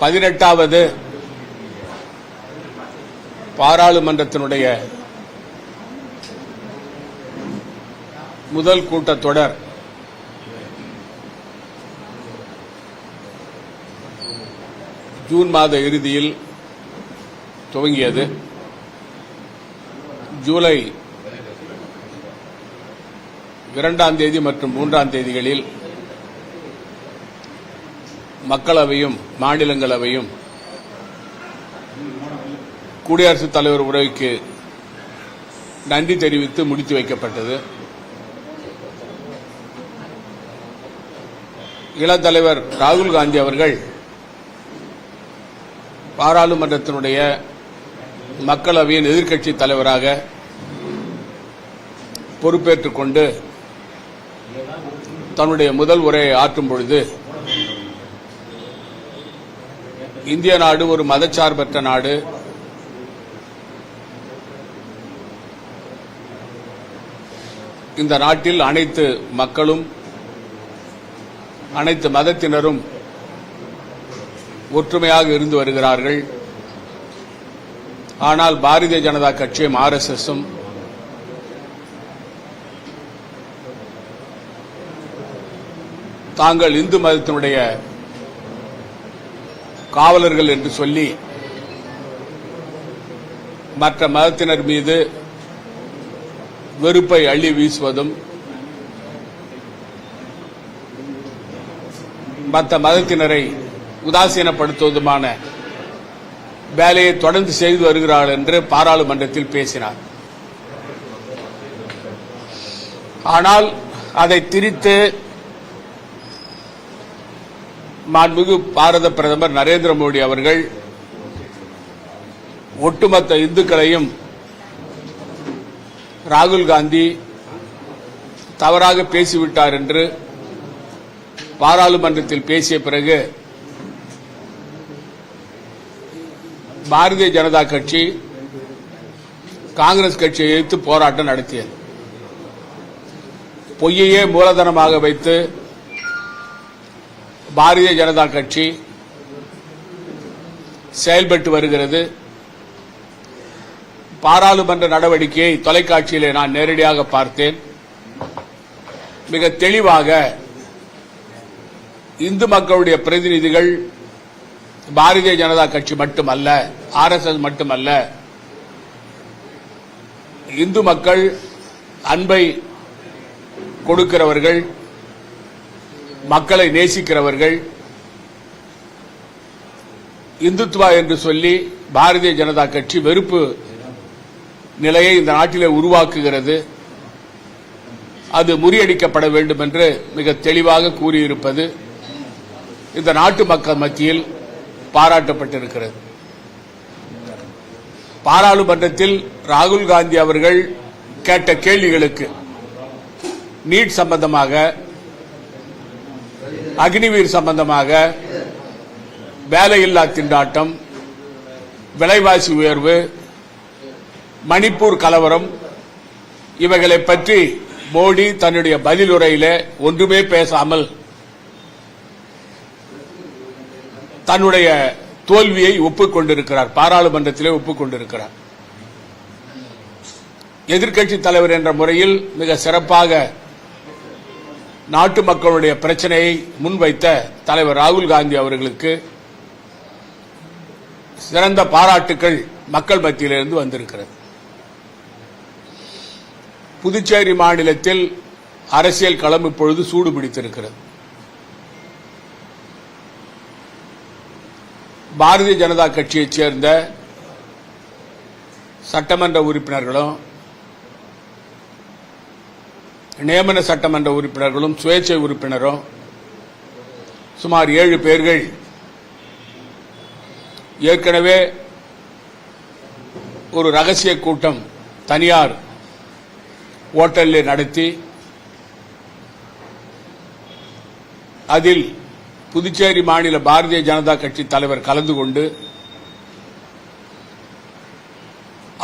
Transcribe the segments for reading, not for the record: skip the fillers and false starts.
18வது பாராளுமன்றத்தினுடைய முதல் கூட்டத்தொடர் ஜூன் மாத இறுதியில் துவங்கியது. ஜூலை 2ஆம் தேதி மற்றும் 3ஆம் தேதிகளில் மக்களவையும் மாநிலங்களவையும் குடியரசுத் தலைவர் உரைக்கு நன்றி தெரிவித்து முடித்து வைக்கப்பட்டது. இளந்தலைவர் ராகுல் காந்தி அவர்கள் பாராளுமன்றத்தினுடைய மக்களவையின் எதிர்க்கட்சி தலைவராக பொறுப்பேற்றுக் கொண்டு தன்னுடைய முதல் உரையை ஆற்றும் பொழுது, இந்திய நாடு ஒரு மதச்சார்பற்ற நாடு, இந்த நாட்டில் அனைத்து மக்களும் அனைத்து மதத்தினரும் ஒற்றுமையாக இருந்து வருகிறார்கள். ஆனால் பாரதிய ஜனதா கட்சியும் RSSம் தாங்கள் இந்து மதத்தினுடைய காவலர்கள் என்று சொல்லி மற்ற மதத்தினர் மீது வெறுப்பை அள்ளி வீசுவதும், மற்ற மதத்தினரை உதாசீனப்படுத்துவதுமான வேலையை தொடர்ந்து செய்து வருகிறார்கள் என்று பாராளுமன்றத்தில் பேசினார். ஆனால் அதை திரித்து மாண்புமிகு பாரத பிரதமர் நரேந்திர மோடி அவர்கள் ஒட்டுமொத்த இந்துக்களையும் ராகுல் காந்தி தவறாக பேசிவிட்டார் என்று பாராளுமன்றத்தில் பேசிய பிறகு பாரதிய ஜனதா கட்சி காங்கிரஸ் கட்சியை எதிர்த்து போராட்டம் நடத்தியது. பொய்யையே மூலதனமாக வைத்து பாரதிய ஜனதா கட்சி செயல்பட்டு வருகிறது. பாராளுமன்ற நடவடிக்கையை தொலைக்காட்சியிலே நான் நேரடியாக பார்த்தேன். மிக தெளிவாக இந்து மக்களுடைய பிரதிநிதிகள் பாரதிய ஜனதா கட்சி மட்டுமல்ல, RSS மட்டுமல்ல, இந்து மக்கள் அன்பை கொடுக்கிறவர்கள், மக்களை நேசிக்கிறவர்கள், இந்துத்துவா என்று சொல்லி பாரதிய ஜனதா கட்சி வெறுப்பு நிலையை இந்த நாட்டிலே உருவாக்குகிறது. அது முறியடிக்கப்பட வேண்டும் என்று மிக தெளிவாக கூறியிருப்பது இந்த நாட்டு மக்கள் மத்தியில் பாராட்டப்பட்டிருக்கிறது. பாராளுமன்றத்தில் ராகுல் காந்தி அவர்கள் கேட்ட கேள்விகளுக்கு நீட் சம்பந்தமாக, அக்னிவீர் சம்பந்தமாக, வேலையில்லா திண்டாட்டம், விலைவாசி உயர்வு, மணிப்பூர் கலவரம், இவைகளை பற்றி மோடி தன்னுடைய பதிலுரையிலே ஒன்றுமே பேசாமல் தன்னுடைய தோல்வியை ஒப்புக்கொண்டிருக்கிறார். பாராளுமன்றத்திலே ஒப்புக்கொண்டிருக்கிறார். எதிர்க்கட்சி தலைவர் என்ற முறையில் மிக சிறப்பாக நாட்டு மக்களுடைய பிரச்சனையை முன்வைத்த தலைவர் ராகுல் காந்தி அவர்களுக்கு சிறந்த பாராட்டுக்கள் மக்கள் மத்தியிலிருந்து வந்திருக்கிறது. புதுச்சேரி மாநிலத்தில் அரசியல் களம் இப்பொழுது சூடு பிடித்திருக்கிறது. பாரதிய ஜனதா கட்சியைச் சேர்ந்த சட்டமன்ற உறுப்பினர்களும் நியமன சட்டமன்ற உறுப்பினர்களும் சுயேட்சை உறுப்பினரும் சுமார் 7 பேர்கள் ஏற்கனவே ஒரு ரகசிய கூட்டம் தனியார் ஓட்டலில் நடத்தி அதில் புதுச்சேரி மாநில பாரதிய ஜனதா கட்சி தலைவர் கலந்து கொண்டு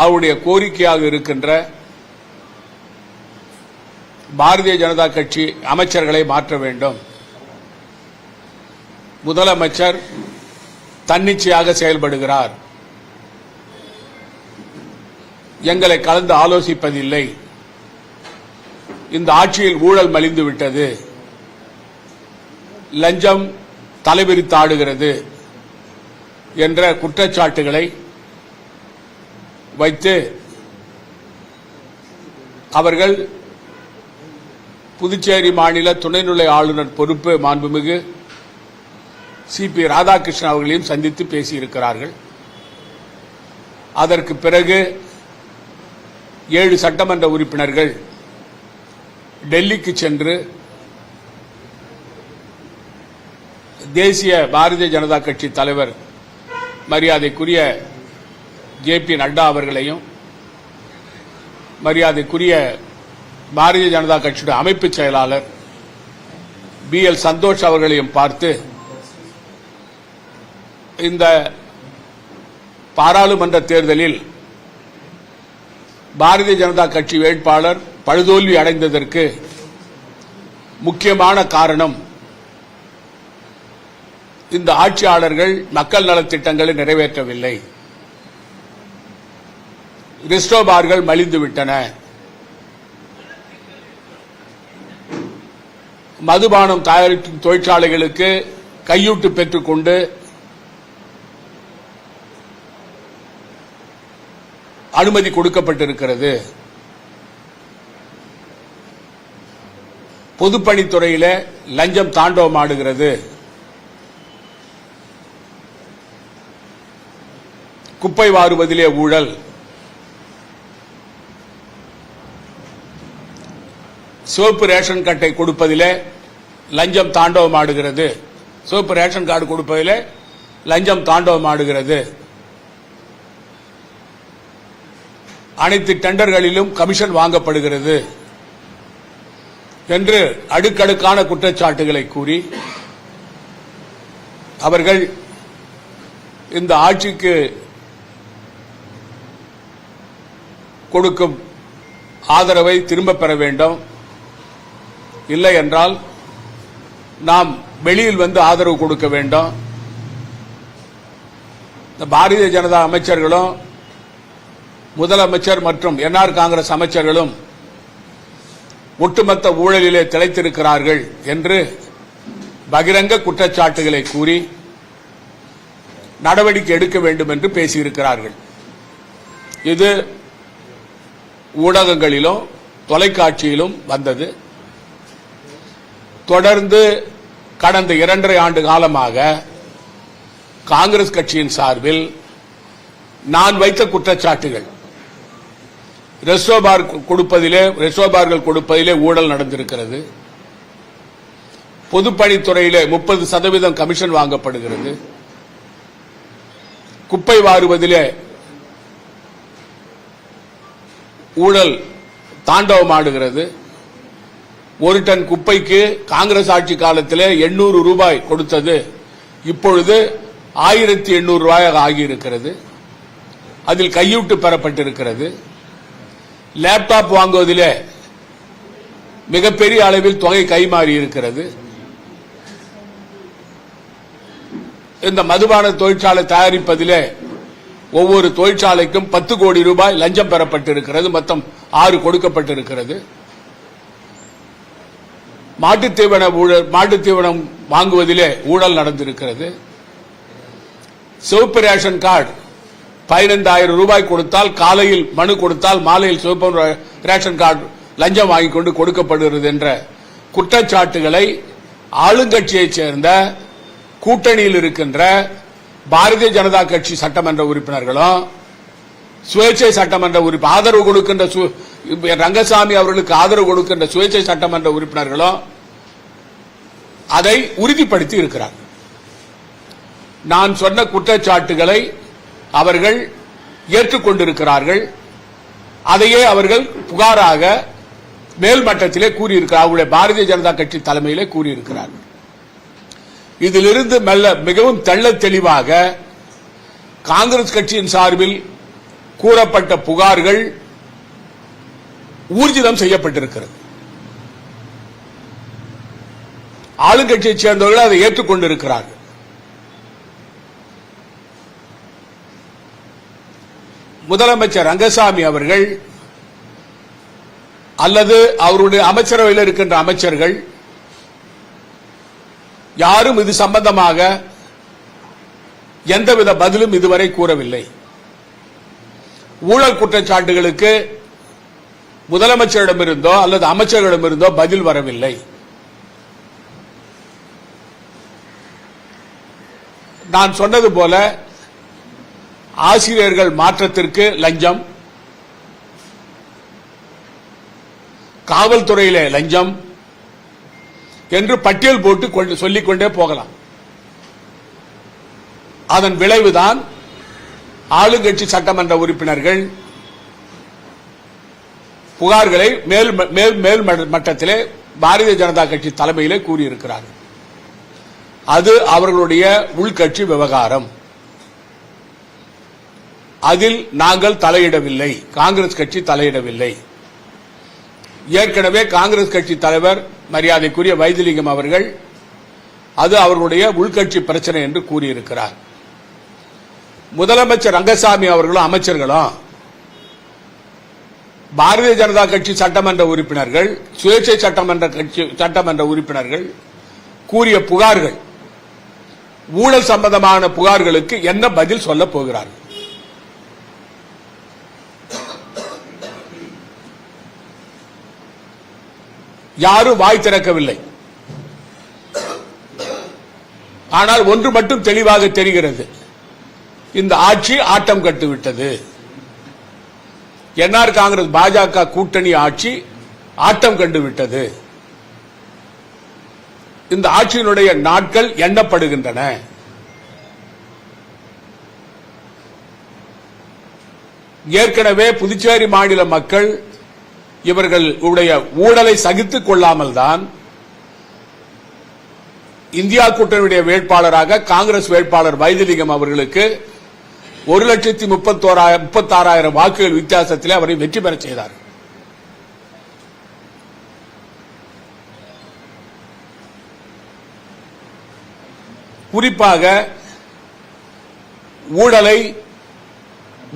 அவருடைய கோரிக்கையாக இருக்கின்ற பாரதிய ஜனதா கட்சி அமைச்சர்களை மாற்ற வேண்டும், முதலமைச்சர் தன்னிச்சையாக செயல்படுகிறார், எங்களை கலந்து ஆலோசிப்பதில்லை, இந்த ஆட்சியில் ஊழல் மலிந்து விட்டது, லஞ்சம் தலைவிரித்தாடுகிறது என்ற குற்றச்சாட்டுகளை வைத்து அவர்கள் புதுச்சேரி மாநில துணைநிலை ஆளுநர் பொறுப்பு மாண்புமிகு சிபி ராதாகிருஷ்ணன் அவர்களையும் சந்தித்து பேசியிருக்கிறார்கள். அதற்கு பிறகு 7 சட்டமன்ற உறுப்பினர்கள் டெல்லிக்கு சென்று தேசிய பாரதிய ஜனதா கட்சி தலைவர் மரியாதைக்குரிய ஜே.பி. நட்டா அவர்களையும் மரியாதைக்குரிய பாரதிய ஜனதா கட்சியுடைய அமைப்பு செயலாளர் பி.எல். சந்தோஷ் அவர்களையும் பார்த்து இந்த பாராளுமன்ற தேர்தலில் பாரதிய ஜனதா கட்சி வேட்பாளர் படுதோல்வி அடைந்ததற்கு முக்கியமான காரணம் இந்த ஆட்சியாளர்கள் மக்கள் நலத்திட்டங்களை நிறைவேற்றவில்லை, ரெஸ்டோ பார்கள் மலிந்துவிட்டன, மதுபானம் தயாரிக்கும் தொழிற்சாலைகளுக்கு கையூட்டு பெற்றுக்கொண்டு அனுமதி கொடுக்கப்பட்டிருக்கிறது, பொதுப்பணித்துறையில லஞ்சம் தாண்டவமாடுகிறது, குப்பை வாருவதிலே ஊழல், சிவப்பு ரேஷன் கார்டை கொடுப்பதிலே லஞ்சம் தாண்டவமாடுகிறது, சிவப்பு ரேஷன் கார்டு கொடுப்பதிலே லஞ்சம் தாண்டவமாடுகிறது, அனைத்து டெண்டர்களிலும் கமிஷன் வாங்கப்படுகிறது என்று அடுக்கடுக்கான குற்றச்சாட்டுகளை கூறி அவர்கள் இந்த ஆட்சிக்கு கொடுக்கும் ஆதரவை திரும்பப் பெற வேண்டும், இல்லை என்றால் நாம் வெளியில் வந்து ஆதரவு கொடுக்க வேண்டும். இந்த பாரதிய ஜனதா அமைச்சர்களும் முதலமைச்சர் மற்றும் என்ஆர் காங்கிரஸ் அமைச்சர்களும் ஒட்டுமொத்த ஊழலிலே திளைத்திருக்கிறார்கள் என்று பகிரங்க குற்றச்சாட்டுகளை கூறி நடவடிக்கை எடுக்க வேண்டும் என்று பேசியிருக்கிறார்கள். இது ஊடகங்களிலும் தொலைக்காட்சியிலும் வந்தது. தொடர்ந்து கடந்த 2.5 ஆண்டு காலமாக காங்கிரஸ் கட்சியின் சார்பில் நான் வைத்த குற்றச்சாட்டுகள், ரெஸ்டோபார்கள் கொடுப்பதிலே ஊழல் நடந்திருக்கிறது, பொதுப்பணித்துறையிலே 30% கமிஷன் வாங்கப்படுகிறது, குப்பை வாருவதிலே ஊழல் தாண்டவமாடுகிறது, ஒரு டன் குப்பைக்கு காங்கிரஸ் ஆட்சி காலத்திலே 800 ரூபாய் கொடுத்தது இப்பொழுது 1800 ரூபாயாக ஆகியிருக்கிறது, அதில் கையூட்டு பெறப்பட்டிருக்கிறது, லேப்டாப் வாங்குவதிலே மிகப்பெரிய அளவில் தொகை கைமாறி இருக்கிறது, இந்த மதுபான தொழிற்சாலை தயாரிப்பதிலே ஒவ்வொரு தொழிற்சாலைக்கும் 10 கோடி ரூபாய் லஞ்சம் பெறப்பட்டிருக்கிறது, மொத்தம் 6 கொடுக்கப்பட்டிருக்கிறது, மாட்டுத்தீவனம் வாங்குவதிலே ஊழல் நடந்திருக்கிறது, சிவப்பு ரேஷன் கார்டு 15,000 ரூபாய் கொடுத்தால் காலையில் மனு கொடுத்தால் மாலையில் சிவப்பு ரேஷன் கார்டு லஞ்சம் வாங்கிக் கொண்டு கொடுக்கப்படுகிறது என்ற குற்றச்சாட்டுகளை ஆளுங்கட்சியைச் சேர்ந்த கூட்டணியில் இருக்கின்ற பாரதிய ஜனதா கட்சி சட்டமன்ற உறுப்பினர்களும் சுயேட்சை சட்டமன்ற ஆதரவு கொடுக்கின்ற ரங்கசாமி அவர்களுக்கு ஆதரவு கொடுக்கின்ற சுயேட்சை சட்டமன்ற உறுப்பினர்களும் அதை உறுதிப்படுத்தி இருக்கிறார்கள். நான் சொன்ன குற்றச்சாட்டுகளை அவர்கள் ஏற்றுக்கொண்டிருக்கிறார்கள், அதையே அவர்கள் புகாராக மேல்மட்டத்திலே கூறியிருக்கிறார்கள், பாரதிய ஜனதா கட்சி தலைமையிலே கூறியிருக்கிறார்கள். இதிலிருந்து மிகவும் தெள்ளத் தெளிவாக காங்கிரஸ் கட்சியின் சார்பில் கூறப்பட்ட புகார்கள் ஊர்ஜிதம் செய்யப்பட்டிருக்கிறது. ஆளுங்கட்சியைச் சேர்ந்தவர்கள் அதை ஏற்றுக்கொண்டிருக்கிறார்கள். முதலமைச்சர் ரங்கசாமி அவர்கள் அல்லது அவருடைய அமைச்சரவையில் இருக்கின்ற அமைச்சர்கள் யாரும் இது சம்பந்தமாக எந்தவித பதிலும் இதுவரை கூறவில்லை. ஊழல் குற்றச்சாட்டுகளுக்கு முதலமைச்சரிடமிருந்தோ அல்லது அமைச்சர்களிடமிருந்தோ பதில் வரவில்லை. நான் சொன்னது போல ஆசிரியர்கள் மாற்றத்திற்கு லஞ்சம், காவல்துறையிலே லஞ்சம் என்று பட்டியல் போட்டு சொல்லிக்கொண்டே போகலாம். அதன் விளைவுதான் ஆளுங்கட்சி சட்டமன்ற உறுப்பினர்கள் புகார்களை மேல் மட்டத்திலே பாரதிய ஜனதா கட்சி தலைமையிலே கூறியிருக்கிறார்கள். அது அவர்களுடைய உள்கட்சி விவகாரம். அதில் நாங்கள் தலையிடவில்லை, காங்கிரஸ் கட்சி தலையிடவில்லை. ஏற்கனவே காங்கிரஸ் கட்சி தலைவர் மரியாதைக்குரிய வைத்திலிங்கம் அவர்கள் அது அவர்களுடைய உள்கட்சி பிரச்சனை என்று கூறியிருக்கிறார். முதலமைச்சர் ரங்கசாமி அவர்களும் அமைச்சர்களும் பாரதிய ஜனதா கட்சி சட்டமன்ற உறுப்பினர்கள், சுயேட்சை சட்டமன்ற உறுப்பினர்கள் கூறிய புகார்கள், ஊழல் சம்பந்தமான புகார்களுக்கு என்ன பதில் சொல்ல போகிறார்கள்? யாரும் வாய் திறக்கவில்லை. ஆனால் ஒன்று மட்டும் தெளிவாக தெரிகிறது, இந்த ஆட்சி ஆட்டம் கட்டுவிட்டது. என்ஆர் காங்கிரஸ் பாஜக கூட்டணி ஆட்சி ஆட்டம் கண்டுவிட்டது. இந்த ஆட்சியினுடைய நாட்கள் எண்ணப்படுகின்றன. ஏற்கனவே புதுச்சேரி மாநில மக்கள் இவர்களுடைய ஊழலை சகித்துக் கொள்ளாமல் தான் இந்தியா கூட்டணியுடைய வேட்பாளராக காங்கிரஸ் வேட்பாளர் வைத்திலிங்கம் அவர்களுக்கு 1,36,000 வாக்குகள் வித்தியாசத்தில் அவரை வெற்றி பெற செய்தார். குறிப்பாக ஊழலை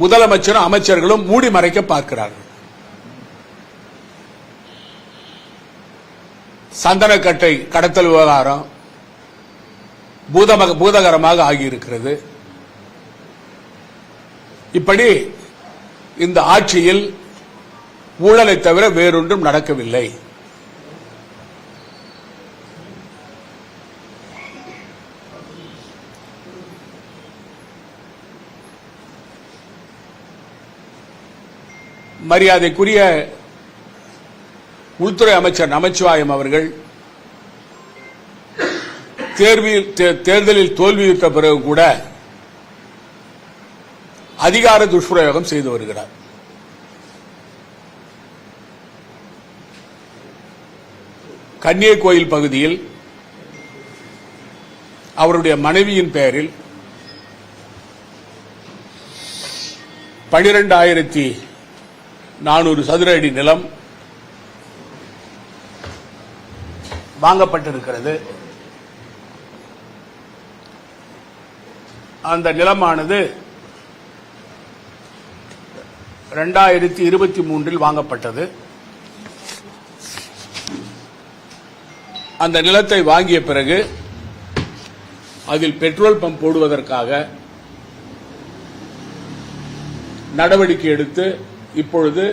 முதலமைச்சரும் அமைச்சர்களும் மூடி மறைக்க பார்க்கிறார்கள். சந்தனக்கட்டை கடத்தல் விவகாரம் பூதகரமாக ஆகியிருக்கிறது. இப்படி இந்த ஆட்சியில் ஊழலை தவிர வேறொன்றும் நடக்கவில்லை. மரியாதைக்குரிய உள்துறை அமைச்சர் நமச்சிவாயம் அவர்கள் தேர்தலில் தோல்வியுற்ற பிறகு கூட அதிகார துஷ்பிரயோகம் செய்து வருகிறார். கன்னியகோயில் பகுதியில் அவருடைய மனைவியின் பெயரில் 12,400 சதுர அடி நிலம் வாங்கப்பட்டிருக்கிறது. அந்த நிலமானது 2023 வாங்கப்பட்டது. அந்த நிலத்தை வாங்கிய பிறகு அதில் பெட்ரோல் பம்ப் போடுவதற்காக நடவடிக்கை எடுத்து இப்பொழுது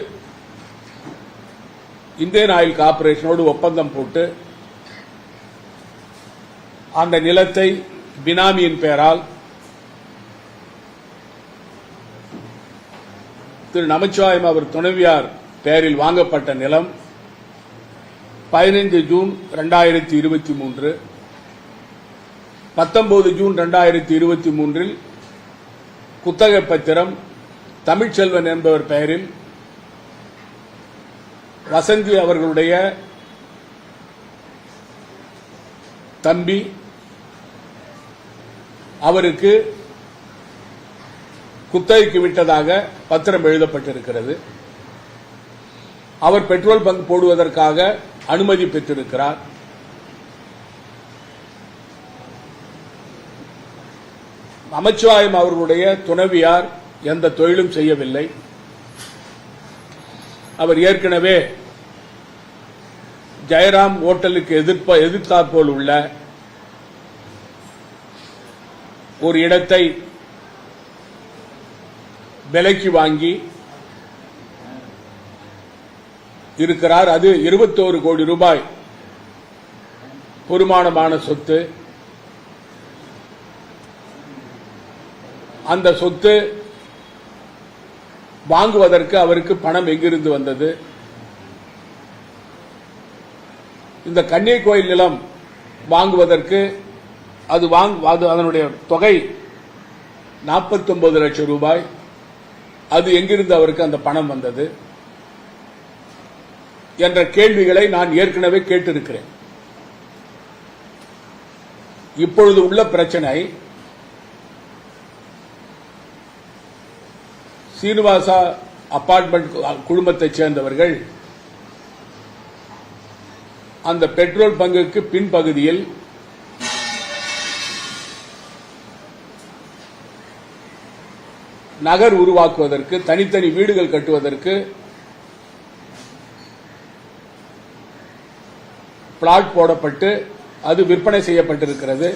இந்தியன் ஆயில் கார்ப்பரேஷனோடு ஒப்பந்தம் போட்டு அந்த நிலத்தை பினாமியின் பெயரால் திரு நமச்சிவாயம் அவர் துணைவியார் பெயரில் வாங்கப்பட்ட நிலம் 15 ஜூன் 2023, 19 ஜூன் 2023 குத்தகை பத்திரம் தமிழ்ச்செல்வன் என்பவர் பெயரில் வசந்தி அவர்களுடைய தம்பி அவருக்கு குத்தகைக்கு விட்டதாக பத்திரம் எழுதப்பட்டிருக்கிறது. அவர் பெட்ரோல் பங்க் போடுவதற்காக அனுமதி பெற்றிருக்கிறார். நமச்சிவாயம் அவர்களுடைய துணைவியார் எந்த தொழிலும் செய்யவில்லை. அவர் ஏற்கனவே ஜெயராம் ஹோட்டலுக்கு எதிர்த்தாற்போல் உள்ள ஒரு இடத்தை விலைக்கு வாங்கி இருக்கிறார். அது 21 கோடி ரூபாய் பெருமானமான சொத்து. அந்த சொத்து வாங்குவதற்கு அவருக்கு பணம் எங்கிருந்து வந்தது? இந்த கன்னிகை கோயில் நிலம் வாங்குவதற்கு அதனுடைய தொகை 49 லட்சம் ரூபாய். அது எங்கிருந்து அவருக்கு அந்த பணம் வந்தது என்ற கேள்விகளை நான் ஏற்கனவே கேட்டிருக்கிறேன். இப்பொழுது உள்ள பிரச்சனை, சீனிவாசா அபார்ட்மெண்ட் குழுமத்தைச் சேர்ந்தவர்கள் அந்த பெட்ரோல் பங்குக்கு பின்பகுதியில் நகர் உருவாக்குவதற்கு, தனித்தனி வீடுகள் கட்டுவதற்கு பிளாட் போடப்பட்டு அது விற்பனை செய்யப்பட்டிருக்கிறது.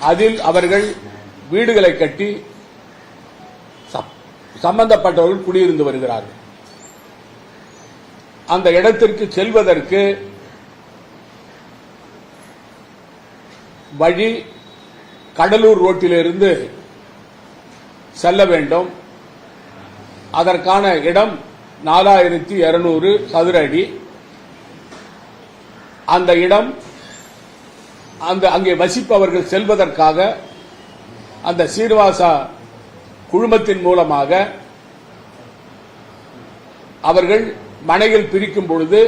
அதில் அவர்கள் வீடுகளை கட்டி சம்பந்தப்பட்டவர்கள் குடியிருந்து வருகிறார்கள். அந்த இடத்திற்கு செல்வதற்கு வழி கடலூர் ரோட்டிலிருந்து செல்ல வேண்டும். அதற்கான இடம் 4200 சதுர அடி. அந்த இடம் அங்கே வசிப்பவர்கள் செல்வதற்காக அந்த சீனிவாசா குழுமத்தின் மூலமாக அவர்கள் மனைகள் பிரிக்கும் பொழுது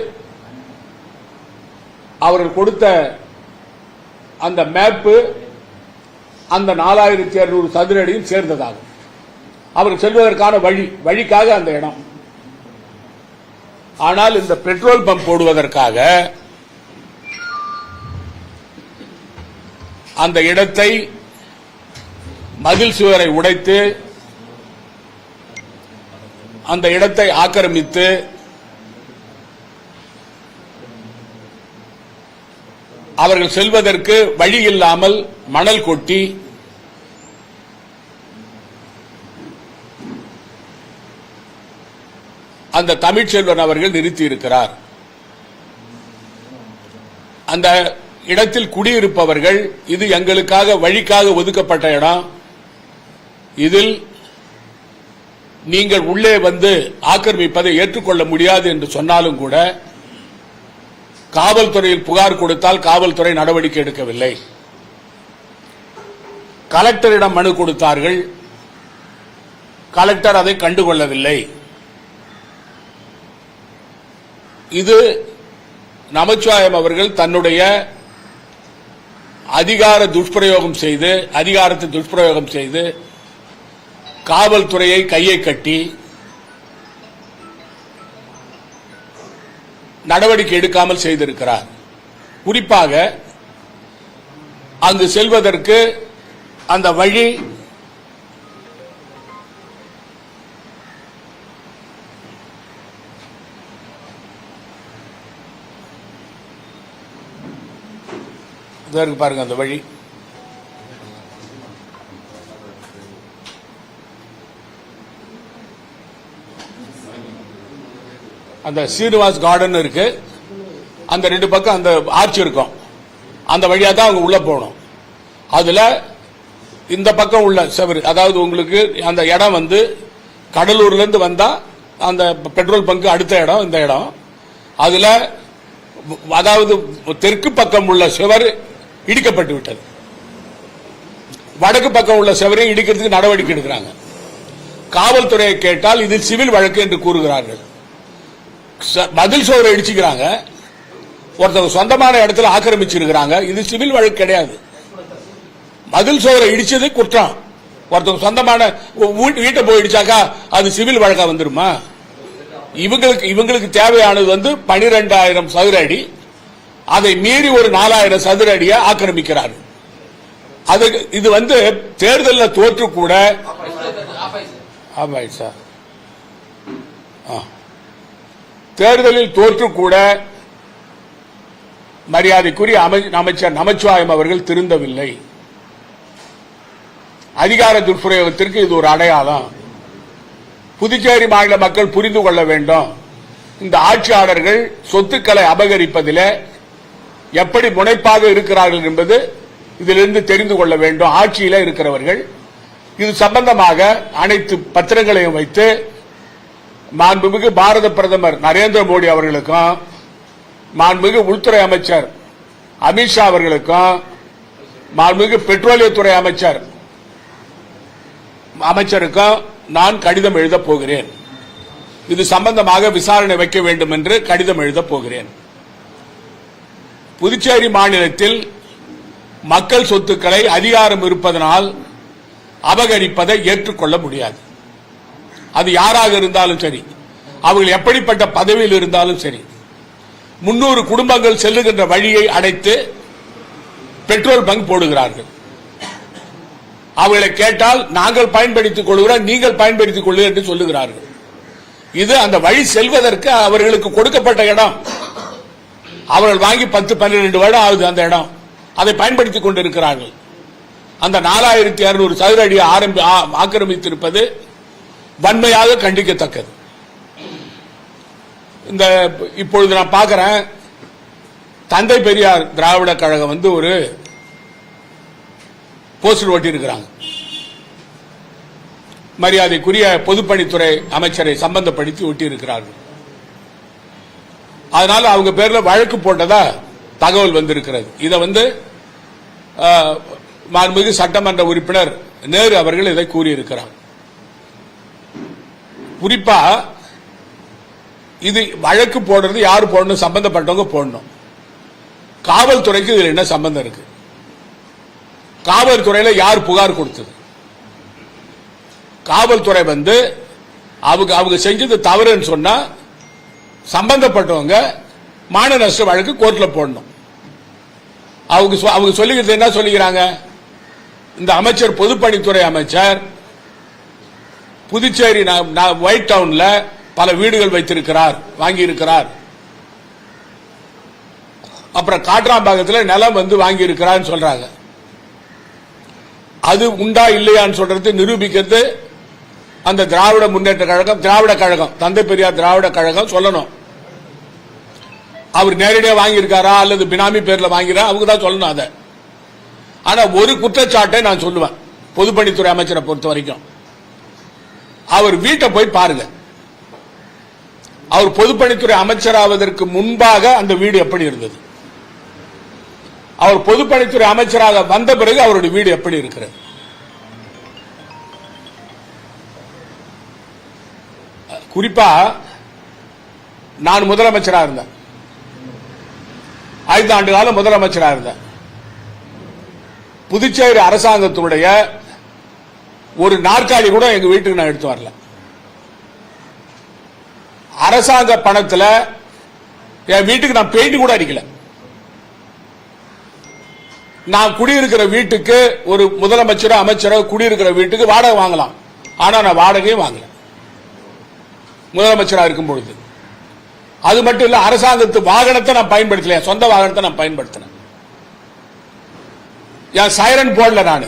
அவர்கள் கொடுத்த அந்த மேப்பு அந்த 4200 சதுர அடியும் சேர்ந்ததாகும். அவர்கள் செல்வதற்கான வழிக்காக அந்த இடம். ஆனால் இந்த பெட்ரோல் பம்ப் போடுவதற்காக அந்த இடத்தை மதில் சுவரை உடைத்து அந்த இடத்தை ஆக்கிரமித்து அவர்கள் செல்வதற்கு வழி இல்லாமல் மணல் கொட்டி அந்த தமிழ்ச்செல்வன் அவர்கள் நிறுத்தியிருக்கிறார். அந்த இடத்தில் குடியிருப்பவர்கள் இது எங்களுக்காக வழிக்காக ஒதுக்கப்பட்ட இடம், இதில் நீங்கள் உள்ளே வந்து ஆக்கிரமிப்பதை ஏற்றுக்கொள்ள முடியாது என்று சொன்னாலும் கூட காவல்துறையில் புகார் கொடுத்தால் காவல்துறை நடவடிக்கை எடுக்கவில்லை. கலெக்டரிடம் மனு கொடுத்தார்கள், கலெக்டர் அதை கண்டுகொள்ளவில்லை. இது நமச்சிவாயம் அவர்கள் தன்னுடைய அதிகாரத்தை துஷ்பிரயோகம் செய்து காவல்துறையை கையை கட்டி நடவடிக்கை எடுக்காமல் செய்திருக்கிறார். குறிப்பாக அங்கு செல்வதற்கு அந்த வழி பாருங்க, அந்த வழி அந்த சீனிவாஸ் கார்டன் இருக்கு, அந்த 2 பக்கம் அந்த ஆர்ச் இருக்கும், அந்த வழியா தான் அவங்க உள்ள போகணும். அதுல இந்த பக்கம் உள்ள செவரு, அதாவது உங்களுக்கு அந்த இடம் வந்து கடலூர்ல இருந்து வந்தா அந்த பெட்ரோல் பங்கு அடுத்த இடம் இந்த இடம். அதுல அதாவது தெற்கு பக்கம் உள்ள செவர் இடிக்கப்பட்டு விட்டது, வடக்கு பக்கம் உள்ள செவரையும் இடிக்கிறதுக்கு நடவடிக்கை எடுக்கிறாங்க. காவல்துறையை கேட்டால் இது சிவில் வழக்கு என்று கூறுகிறார்கள். பதில் சோரை இடிச்சுக்கிறாங்க, ஒருத்தவங்க சொந்தமான இடத்துல ஆக்கிரமிச்சிருக்கிறாங்க, இது சிவில் வழக்கு கிடையாது. மதில் சோரை இடிச்சது குற்றம். ஒருத்தவங்க சொந்தமான வீட்டை போய் இடிச்சாக்கா அது சிவில் வழக்கா வந்துருமா? இவங்களுக்கு தேவையானது வந்து 12,000 சதுர அடி, அதை மீறி ஒரு 4,000 சதுர அடியை ஆக்கிரமிக்கிறார். இது வந்து தேர்தலில் தோற்று கூட சார். தேர்தலில் தோற்று கூட மரியாதைக்குரிய அமைச்சர் நமச்சிவாயம் அவர்கள் திருந்தவில்லை. அதிகார துஷ்பிரயோகத்திற்கு இது ஒரு அடையாளம். புதுச்சேரி மாநில மக்கள் புரிந்து கொள்ள வேண்டும். இந்த ஆட்சியாளர்கள் சொத்துக்களை அபகரிப்பதில் எப்படி முனைப்பாக இருக்கிறார்கள் என்பது இதிலிருந்து தெரிந்து கொள்ள வேண்டும். ஆட்சியில் இருக்கிறவர்கள் இது சம்பந்தமாக அனைத்து பத்திரங்களையும் வைத்து மாண்புமிகு பாரத பிரதமர் நரேந்திர மோடி அவர்களுக்கும் மாண்புமிகு உள்துறை அமைச்சர் அமித்ஷா அவர்களுக்கும் மாண்புமிகு பெட்ரோலியத்துறை அமைச்சருக்கும் நான் கடிதம் எழுதப் போகிறேன். இது சம்பந்தமாக விசாரணை வைக்க வேண்டும் என்று கடிதம் எழுதப் போகிறேன். புதுச்சேரி மாநிலத்தில் மக்கள் சொத்துக்களை அதிகாரம் இருப்பதனால் அபகரிப்பதை ஏற்றுக்கொள்ள முடியாது. அது யாராக இருந்தாலும் சரி, அவர்கள் எப்படிப்பட்ட பதவியில் இருந்தாலும் சரி. 300 குடும்பங்கள் செல்லுகின்ற வழியை அடைத்து பெட்ரோல் பங்க் போடுகிறார்கள். அவர்களை கேட்டால் நாங்கள் பயன்படுத்திக் கொள்கிறோம், நீங்கள் பயன்படுத்திக் கொள்ளுங்கள் என்று சொல்லுகிறார்கள். இது அந்த வழி செல்வதற்கு அவர்களுக்கு கொடுக்கப்பட்ட இடம். அவர்கள் வாங்கி 10-12 வருடம் ஆகுது அந்த இடம். அதை பயன்படுத்திக் கொண்டிருக்கிறார்கள். அந்த 4200 சதுர அடி ஆக்கிரமித்திருப்பது வன்மையாக கண்டிக்கத்தக்கது. இந்த இப்பொழுது நான் பார்க்கிறேன், தந்தை பெரியார் திராவிட கழகம் ஒரு போஸ்டர் ஒட்டி இருக்கிறாங்க. மரியாதைக்குரிய பொதுப்பணித்துறை அமைச்சரை சம்பந்தப்படுத்தி ஒட்டி இருக்கிறார்கள். அதனால அவங்க பேர்ல வழக்கு போட்டதா தகவல் வந்திருக்கிறது. இதை மாண்புமிகு சட்டமன்ற உறுப்பினர் நேரு அவர்கள் இதை கூறியிருக்கிறார். குறிப்பா இது வழக்கு போடுறது யாரு போடணும்? சம்பந்தப்பட்டவங்க போடணும். காவல்துறைக்கு இதுல என்ன சம்பந்தம் இருக்கு? காவல்துறையில யார் புகார் கொடுத்தது? காவல்துறை அவங்க செஞ்சது தவறுன்னு சொன்னா சம்பந்தப்பட்டவங்க மான நஷ்ட வழக்கு கோர்ட்ல போடணும். அவங்க சொல்லுகிறது என்ன சொல்லுகிறாங்க? இந்த அமைச்சர் பொதுப்பணித்துறை அமைச்சர் புதுச்சேரி ஒயிட் டவுன்ல பல வீடுகள் வைத்திருக்கிறார், வாங்கி இருக்கிறார். அப்புறம் காட்ராம்பாக்கத்தில் நிலம் வாங்கி இருக்கிறார் சொல்றாங்க. அது உண்டா இல்லையான்னு சொல்றது நிரூபிக்கிறது அந்த திராவிட முன்னேற்ற கழகம், திராவிட கழகம், தந்தை பெரியார் திராவிட கழகம் சொல்லணும். அவர் நேரடியாக வாங்கியிருக்காரா அல்லது பினாமி பேர்ல வாங்கிறா அவங்க தான் சொல்லணும் அதை. ஆனா ஒரு குற்றச்சாட்டை நான் சொல்லுவேன். பொதுப்பணித்துறை அமைச்சரை பொறுத்த வரைக்கும் அவர் வீட்டை போய் பாருங்க. அவர் பொதுப்பணித்துறை அமைச்சராவதற்கு முன்பாக அந்த வீடு எப்படி இருந்தது, அவர் பொதுப்பணித்துறை அமைச்சராக வந்த பிறகு அவருடைய வீடு எப்படி இருக்கிறது. குறிப்பா நான் முதலமைச்சராக இருந்தேன், 5 ஆண்டு காலம் முதலமைச்சராக இருந்தேன். புதுச்சேரி அரசாங்கத்தினுடைய ஒரு நாற்காலி கூட எங்க வீட்டுக்கு நான் எடுத்து வரல. அரசாங்க பணத்தில் என் வீட்டுக்கு நான் பெயிண்ட் கூட அடிக்கல. நான் குடியிருக்கிற வீட்டுக்கு ஒரு முதலமைச்சரோ அமைச்சரோ குடியிருக்கிற வீட்டுக்கு வாடகை வாங்கலாம். ஆனா நான் வாடகையும் வாங்கல முதலமைச்சராக இருக்கும் பொழுது. அது மட்டும் இல்ல, அரசாங்கத்து வாகனத்தை நான் பயன்படுத்தல, சொந்த வாகனத்தை நான் பயன்படுத்தினேன். என் சைரன் போடல நான்.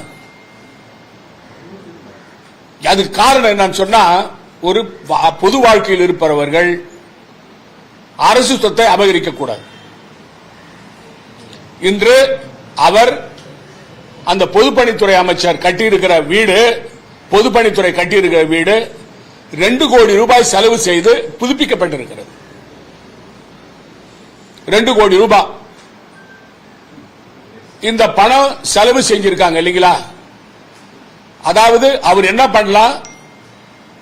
அதுக்கு காரணம் என்னன்னு சொன்னா, ஒரு பொது வாழ்க்கையில் இருப்பவர்கள் அரசு சொத்தை அபகரிக்க கூடாது. இன்று அவர் அந்த பொதுப்பணித்துறை அமைச்சர் கட்டியிருக்கிற வீடு, பொதுப்பணித்துறை கட்டியிருக்கிற வீடு 2 கோடி ரூபாய் செலவு செய்து புதுப்பிக்கப்பட்டிருக்கிறது. 2 கோடி ரூபாய் இந்த பணம் செலவு செஞ்சிருக்காங்க இல்லீங்களா? அதாவது அவர் என்ன பண்ணலாம்,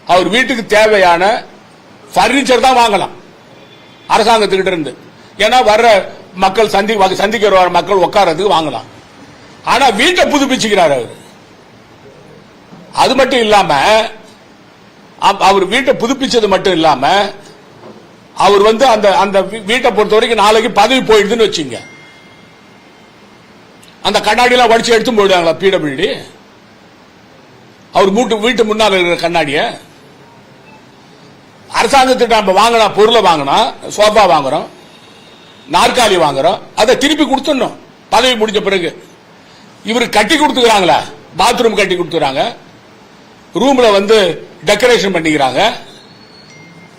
அவர் வீட்டுக்கு தேவையான பர்னிச்சர் தான் வாங்கலாம் அரசாங்கத்துக்கிட்ட இருந்து. ஏன்னா வர்ற மக்கள் சந்திக்கிற மக்கள் உட்கார்றதுக்கு வாங்கலாம். ஆனா வீட்டை புதுப்பிச்சுக்கிறார் அவர். அது மட்டும் இல்லாம அவர் வீட்டை புதுப்பிச்சது மட்டும் இல்லாம அவர் அந்த வீட்டை பொறுத்த வரைக்கும் நாளைக்கு பதவி போயிடுதுன்னு வச்சுங்க, அந்த கண்ணாடி எல்லாம் வடிச்சு எடுத்து போயிடுவாங்களா பிடபிள்யூடி? அவர் வீட்டு முன்னால் இருக்கிற கண்ணாடிய அரசாங்கத்திட்ட நம்ம வாங்கினா பொருளை வாங்கினா சோஃபா வாங்குறோம், நாற்காலி வாங்குறோம், அதை திருப்பி கொடுத்துடணும் பதவி முடிஞ்ச பிறகு. இவரு கட்டி கொடுத்துக்கிறாங்களா? பாத்ரூம் கட்டி கொடுத்துறாங்க, ரூம்ல வந்து டெக்கரேஷன் பண்ணிக்கிறாங்க,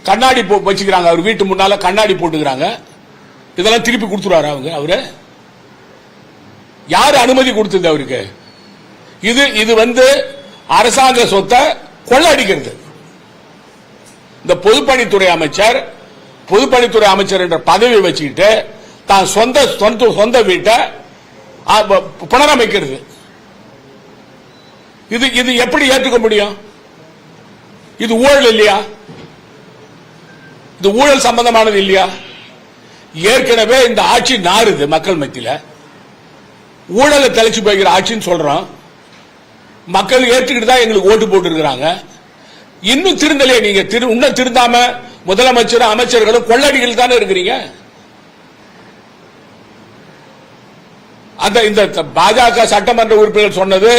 கண்ணாடி வச்சுக்கிறாங்க, அவர் வீட்டு முன்னால கண்ணாடி போட்டுக்கிறாங்க. இதெல்லாம் திருப்பி கொடுத்துருவாரு அவரு? யாரு அனுமதி கொடுத்தது அவருக்கு? இது வந்து அரசாங்க சொத்தை கொள்ளடிக்கிறது. இந்த பொதுப்பணித்துறை அமைச்சர் என்ற பதவி வச்சுக்கிட்டு தான் சொந்த வீட்டை புனரமைக்கிறது. இது எப்படி ஏற்றுக்க முடியும்? இது ஊழல் இல்லையா? இது ஊழல் சம்பந்தமானது இல்லையா? ஏற்கனவே இந்த ஆட்சி நாறுது மக்கள் மத்தியில. ஊழலை தெளிச்சு போய்கிற ஆட்சின்னு சொல்றோம். மக்கள் ஏற்றுக்கிட்டு தான் எங்களுக்கு ஓட்டு போட்டு இருக்கிறாங்க. இன்னும் திருந்தலையே நீங்க. இன்னும் திருந்தாம முதலமைச்சரும் அமைச்சர்களும் கொள்ளடிகள் தானே இருக்கிறீங்க. அந்த இந்த பாஜக சட்டமன்ற உறுப்பினர் சொன்னது,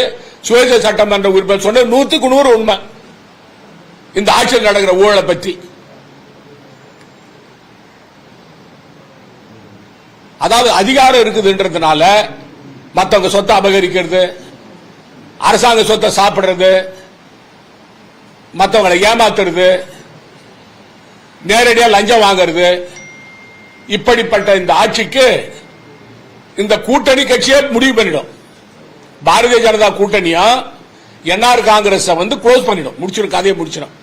சுயேட்சை சட்டமன்ற உறுப்பினர் சொன்னது 100க்கு 100 உண்மை. இந்த ஆட்சியில் நடக்கிற ஊழலை பற்றி. அதாவது அதிகாரம் இருக்குதுன்றதுனால மற்றவங்க சொத்தை அபகரிக்கிறது, அரசாங்க சொத்தை சாப்பிடுறது, மற்றவங்களை ஏமாத்துறது, நேரடியா லஞ்சம் வாங்குறது, இப்படிப்பட்ட இந்த ஆட்சிக்கு இந்த கூட்டணி கட்சியே முடிவு பண்ணிடும். பாரதிய ஜனதா கூட்டணியா என்ஆர் காங்கிரஸ் வந்து க்ளோஸ் பண்ணிடும், முடிச்சிடும், கதையை முடிச்சிடும்.